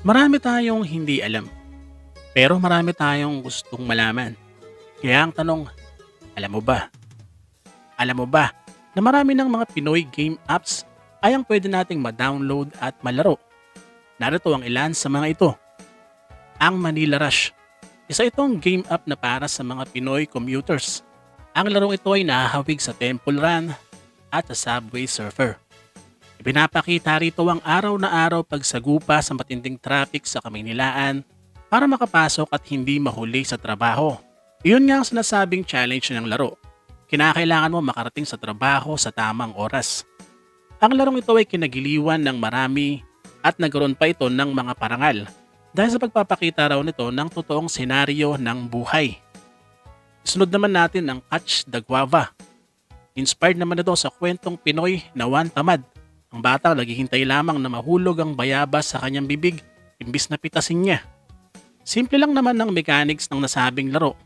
Marami tayong hindi alam, pero marami tayong gustong malaman. Kaya ang tanong, alam mo ba? Alam mo ba na marami ng mga Pinoy game apps ay ang pwede nating ma-download at malaro? Narito ang ilan sa mga ito. Ang Manila Rush. Isa itong game app na para sa mga Pinoy commuters. Ang larong ito ay nahahawig sa Temple Run at sa Subway Surfer. Ipinapakita rito ang araw na araw pagsagupa sa matinding traffic sa Kamaynilaan para makapasok at hindi mahuli sa trabaho. Iyon nga ang sinasabing challenge ng laro. Kinakailangan mo makarating sa trabaho sa tamang oras. Ang larong ito ay kinagiliwan ng marami at nagkaroon pa ito ng mga parangal dahil sa pagpapakita raw nito ng totoong senaryo ng buhay. Sunod naman natin ang Catch the Guava. Inspired naman ito sa kwentong Pinoy na Juan Tamad. Ang batang naghihintay lamang na mahulog ang bayabas sa kanyang bibig imbis na pitasin niya. Simple lang naman ang mechanics ng nasabing laro.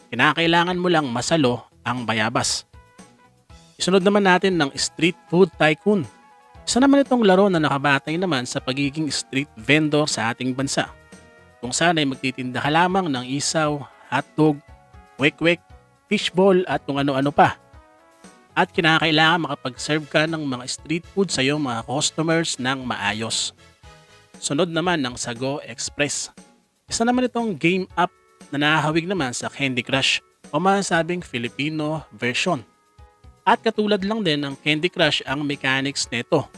Kinakailangan mo lang masalo ang bayabas. Isunod naman natin ng Street Food Tycoon. Isa naman itong laro na nakabatay naman sa pagiging street vendor sa ating bansa. Kung saan ay magtitinda ka lamang ng isaw, hotdog, wek-wek, fishball at kung ano-ano pa. At kinakailangan makapag-serve ka ng mga street food sa iyong mga customers ng maayos. Sunod naman ng Sago Express. Isa naman itong game app na nahahawig naman sa Candy Crush o masasabing Filipino version. At katulad lang din ng Candy Crush ang mechanics nito.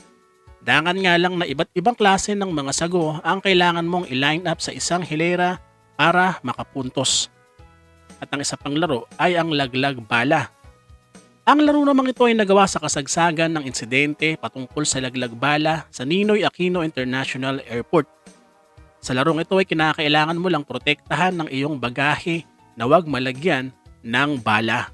Dangan nga lang na iba't ibang klase ng mga sago ang kailangan mong i-line up sa isang hilera para makapuntos. At ang isa pang laro ay ang Laglag Bala. Ang laro namang ito ay nagawa sa kasagsagan ng insidente patungkol sa laglag bala sa Ninoy Aquino International Airport. Sa larong ito ay kinakailangan mo lang protektahan ng iyong bagahe na huwag malagyan ng bala.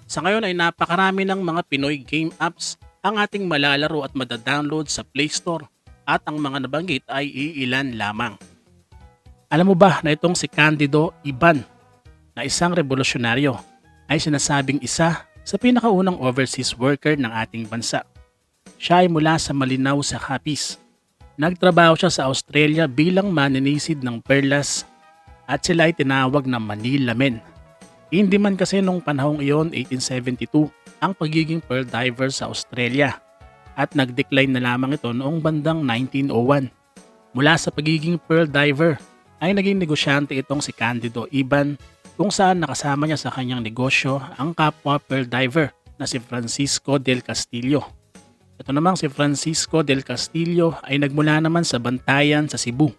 Sa ngayon ay napakarami ng mga Pinoy game apps ang ating malalaro at madadownload sa Play Store at ang mga nabanggit ay iilan lamang. Alam mo ba na itong si Candido Iban na isang revolusyonaryo ay sinasabing isa sa pinakaunang overseas worker ng ating bansa. Siya ay mula sa Malinaw sa Capiz. Nagtrabaho siya sa Australia bilang maninisid ng perlas at sila ay tinawag na Manila Men. Hindi man kasi nung panahong iyon, 1872, ang pagiging pearl diver sa Australia at nag-decline na lamang ito noong bandang 1901. Mula sa pagiging pearl diver ay naging negosyante itong si Candido Iban kung saan nakasama niya sa kanyang negosyo ang kapwa pearl diver na si Francisco del Castillo. Ito namang si Francisco del Castillo ay nagmula naman sa Bantayan sa Cebu.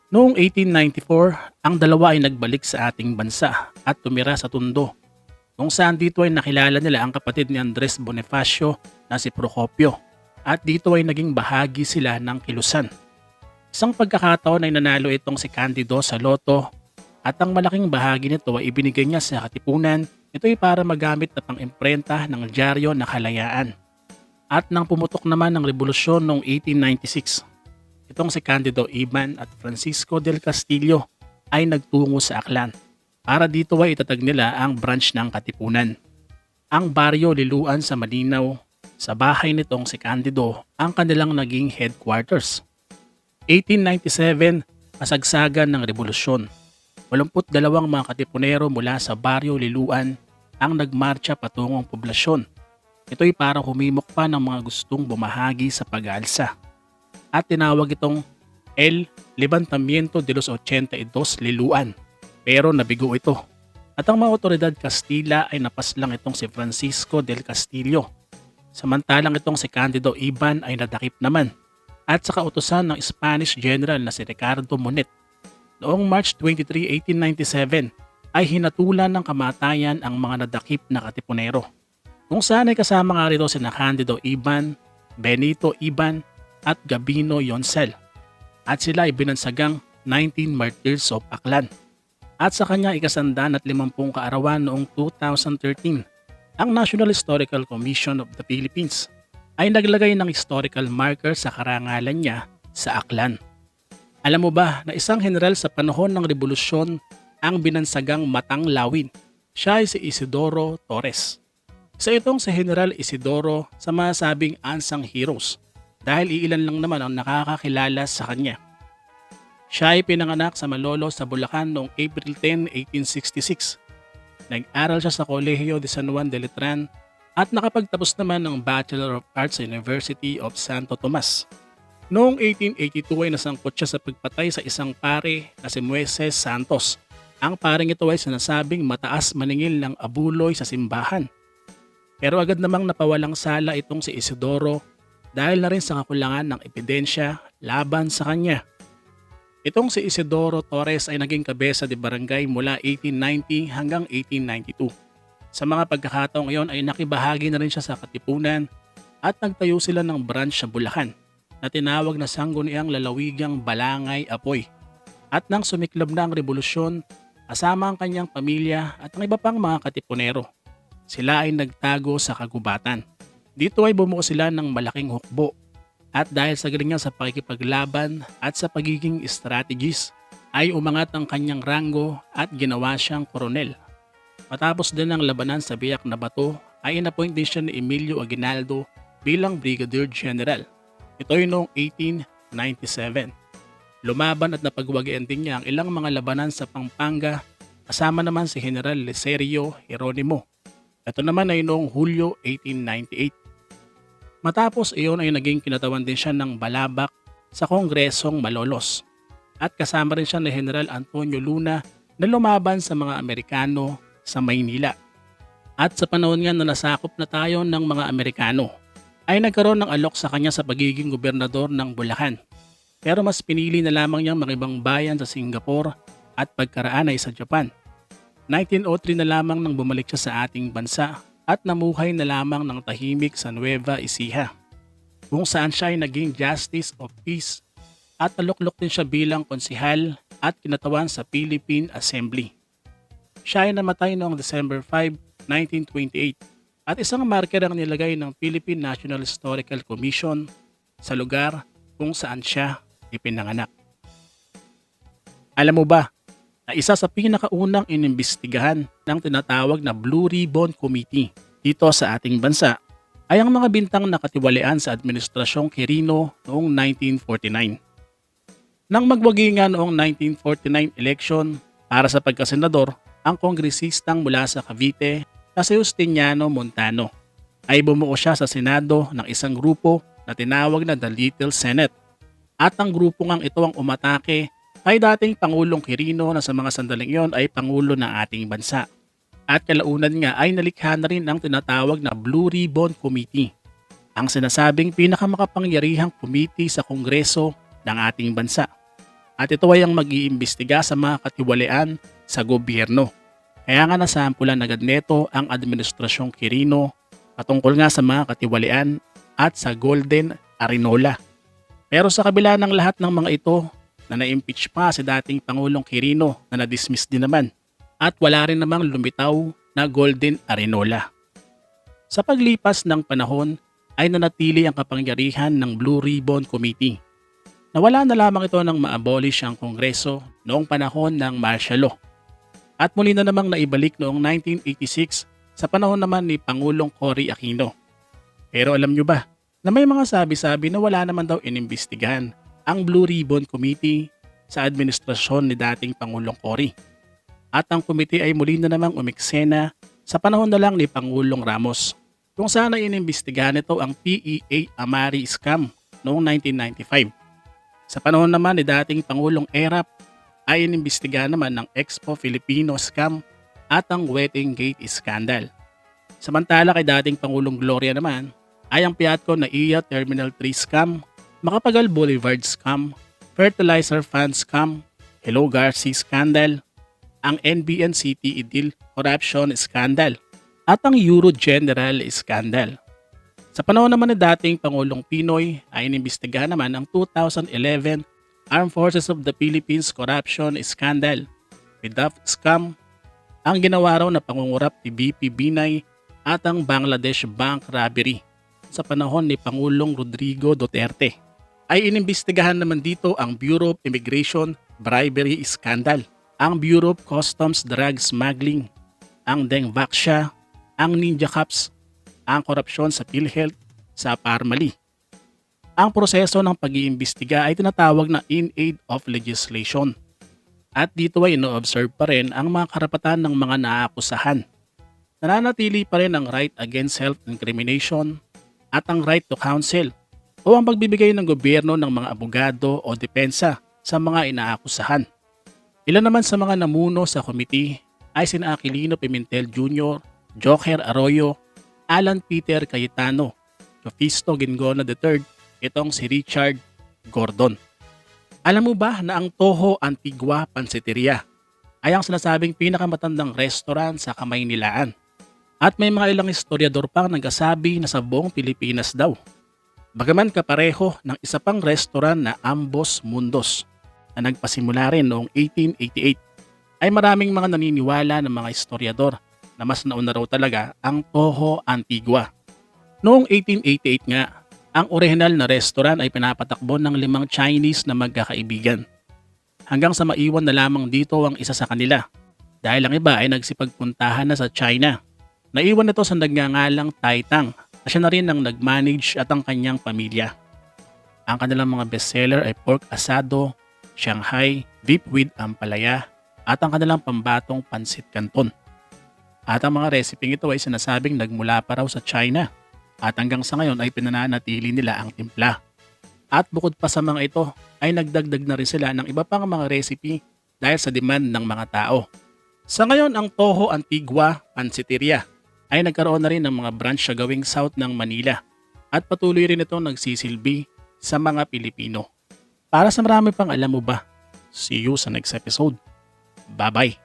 Noong 1894, ang dalawa ay nagbalik sa ating bansa at tumira sa Tondo, kung saan dito ay nakilala nila ang kapatid ni Andres Bonifacio na si Procopio at dito ay naging bahagi sila ng kilusan. Isang pagkakataon ay nanalo itong si Candido sa loto at ang malaking bahagi nito ay ibinigay niya sa katipunan. Ito ay para magamit na pang-imprenta ng dyaryo na Kalayaan. At nang pumutok naman ng revolusyon noong 1896, itong si Candido Iban at Francisco del Castillo ay nagtungo sa Aklan para dito ay itatag nila ang branch ng katipunan. Ang baryo Liluan sa Malinaw, sa bahay nitong si Candido ang kanilang naging headquarters. 1897, kasagsagan ng revolusyon. 82 mga katipunero mula sa baryo Liluan ang nagmarcha patungong poblasyon. Ito'y para humimok pa ng mga gustong bumahagi sa pag-aalsa. At tinawag itong El Levantamiento de los 82 Liluan. Pero nabigo ito. At ang mga otoridad Kastila ay napaslang itong si Francisco del Castillo. Samantalang itong si Candido Iban ay nadakip naman. At sa kautusan ng Spanish General na si Ricardo Monet. Noong March 23, 1897 ay hinatulan ng kamatayan ang mga nadakip na katipunero. Kung saan ay kasama nga rito sina Candido Iban, Benito Iban at Gabino Yoncel. At sila ay binansagang 19 Martyrs of Aklan. At sa kanya ika-150 kaarawan noong 2013, ang National Historical Commission of the Philippines ay naglagay ng historical marker sa karangalan niya sa Aklan. Alam mo ba na isang general sa panahon ng revolusyon ang binansagang Matang Lawin? Siya ay si Isidoro Torres. Isa itong si General Isidoro sa masabing unsung heroes dahil iilan lang naman ang nakakakilala sa kanya. Siya ay pinanganak sa Malolos sa Bulacan noong April 10, 1866. Nag-aral siya sa Kolehiyo de San Juan de Letran at nakapagtapos naman ng Bachelor of Arts sa University of Santo Tomas. Noong 1882 ay nasangkot siya sa pagpatay sa isang pare na si Moises Santos. Ang paring ito ay sinasabing mataas maningil ng abuloy sa simbahan. Pero agad namang napawalang sala itong si Isidoro dahil na rin sa kakulangan ng ebidensya laban sa kanya. Itong si Isidoro Torres ay naging kabesa de barangay mula 1890 hanggang 1892. Sa mga pagkakataong ngayon ay nakibahagi na rin siya sa Katipunan at nagtayo sila ng branch sa Bulacan na tinawag na Sangguniang Lalawigang Balangay Apoy. At nang sumiklab na ang revolusyon, kasama ang kanyang pamilya at ang iba pang mga Katipunero, sila ay nagtago sa kagubatan. Dito ay bumuo sila ng malaking hukbo at dahil sa galing niya sa pakikipaglaban at sa pagiging strategist ay umangat ang kanyang ranggo at ginawa siyang koronel. Matapos din ang labanan sa Biak na Bato ay inappoint din siya ni Emilio Aguinaldo bilang Brigadier General. Ito ay noong 1897. Lumaban at napagwagian din niya ang ilang mga labanan sa Pampanga kasama naman si General Licerio Geronimo. Ito naman ay noong Hulyo 1898. Matapos iyon ay naging kinatawan din siya ng balabak sa Kongresong Malolos at kasama rin siya ni General Antonio Luna na lumaban sa mga Amerikano sa Maynila. At sa panahon nga na nasakop na tayo ng mga Amerikano, ay nagkaroon ng alok sa kanya sa pagiging gobernador ng Bulacan. Pero mas pinili na lamang niyang makibang bayan sa Singapore at pagkaraan ay sa Japan. 1903 na lamang nang bumalik siya sa ating bansa at namuhay na lamang ng tahimik sa Nueva Ecija, kung saan siya ay naging Justice of Peace at naluklok din siya bilang konsihal at kinatawan sa Philippine Assembly. Siya ay namatay noong December 5, 1928 at isang marker ang nilagay ng Philippine National Historical Commission sa lugar kung saan siya ipinanganak. Alam mo ba na isa sa pinakaunang inimbestigahan ng tinatawag na Blue Ribbon Committee dito sa ating bansa ay ang mga bintang nakatiwalian sa Administrasyong Quirino noong 1949. Nang magwagi nga noong 1949 election para sa pagkasenador, ang kongresistang mula sa Cavite na si Justiniano Montano ay bumuo siya sa Senado ng isang grupo na tinawag na The Little Senate. At ang grupo ngang ito ang umatake ay dating Pangulong Quirino na sa mga sandaling yon ay Pangulo ng ating bansa. At kalaunan nga ay nalikha na rin ang tinatawag na Blue Ribbon Committee, ang sinasabing pinakamakapangyarihang committee sa Kongreso ng ating bansa. At ito ay ang mag-iimbestiga sa mga katiwalian sa gobyerno. Kaya nga nasampulan agad neto ang Administrasyong Quirino patungkol nga sa mga katiwalian at sa Golden Arinola. Pero sa kabila ng lahat ng mga ito, na na-impeach pa si dating Pangulong Quirino na na-dismiss din naman at wala rin namang lumitaw na Golden Arinola. Sa paglipas ng panahon ay nanatili ang kapangyarihan ng Blue Ribbon Committee. Nawala na lamang ito nang ma-abolish ang Kongreso noong panahon ng martial law. At muli na namang naibalik noong 1986 sa panahon naman ni Pangulong Cory Aquino. Pero alam nyo ba na may mga sabi-sabi na wala naman daw inimbestigahan ang Blue Ribbon Committee sa administrasyon ni dating Pangulong Cory. At ang komite ay muli na namang umiksena sa panahon na lang ni Pangulong Ramos, kung saan ay inimbestigahan nito ang PEA Amari scam noong 1995. Sa panahon naman ni dating Pangulong Erap ay inimbestigahan naman ng Expo Filipino scam at ang Wedding Gate scandal. Samantala kay dating Pangulong Gloria naman ay ang Piatco na iya Terminal 3 scam, Macapagal Boulevard scam, Fertilizer Fund scam, Hello Garcia scandal, ang NBN City Idil corruption scandal, at ang Euro General scandal. Sa panahon naman ni dating Pangulong Pinoy ay inimbestigahan naman ang 2011 Armed Forces of the Philippines corruption scandal, PDAF scam, ang ginawa raw na pangungurap ni BP Binay at ang Bangladesh Bank robbery sa panahon ni Pangulong Rodrigo Duterte. Ay inimbestigahan naman dito ang Bureau of Immigration bribery scandal, ang Bureau of Customs drug smuggling, ang Dengvaxia, ang Ninja Cups, ang korupsyon sa PhilHealth, sa Parmali. Ang proseso ng pag-iimbestiga ay tinatawag na in aid of legislation. At dito ay ino-observe pa rin ang mga karapatan ng mga naaakusahan. Nananatili pa rin ang right against self-incrimination at ang right to counsel o ang pagbibigay ng gobyerno ng mga abogado o depensa sa mga inaakusahan. Ilan naman sa mga namuno sa committee ay sina Aquilino Pimentel Jr., Joker Arroyo, Alan Peter Cayetano, Jofisto Gingona III, itong si Richard Gordon. Alam mo ba na ang Toho Antigua Pansiteria ay ang sinasabing pinakamatandang restaurant sa Kamaynilaan? At may mga ilang historiador pang nagsasabi na sa buong Pilipinas daw. Bagaman kapareho ng isa pang restaurant na Ambos Mundos na nagpasimula rin noong 1888, ay maraming mga naniniwala ng mga historiador na mas nauna raw talaga ang Toho Antigua. Noong 1888 nga, ang orihinal na restaurant ay pinapatakbo ng 5 Chinese na magkakaibigan. Hanggang sa maiwan na lamang dito ang isa sa kanila dahil ang iba ay nagsipagpuntahan na sa China. Naiwan ito sa nagngangalang Taitang na siya na rin ang nag-manage at ang kanyang pamilya. Ang kanilang mga bestseller ay pork asado, Shanghai, beef with ampalaya at ang kanilang pambatong pansit canton. At ang mga resepeng ito ay sinasabing nagmula pa raw sa China. At hanggang sa ngayon ay pinananatili nila ang timpla. At bukod pa sa mga ito ay nagdagdag na rin sila ng iba pang mga recipe dahil sa demand ng mga tao. Sa ngayon ang Toho Antigua Pansiteria ay nagkaroon na rin ng mga branch sa gawing south ng Manila at patuloy rin itong nagsisilbi sa mga Pilipino. Para sa marami pang alam mo ba, see you sa next episode. Bye-bye!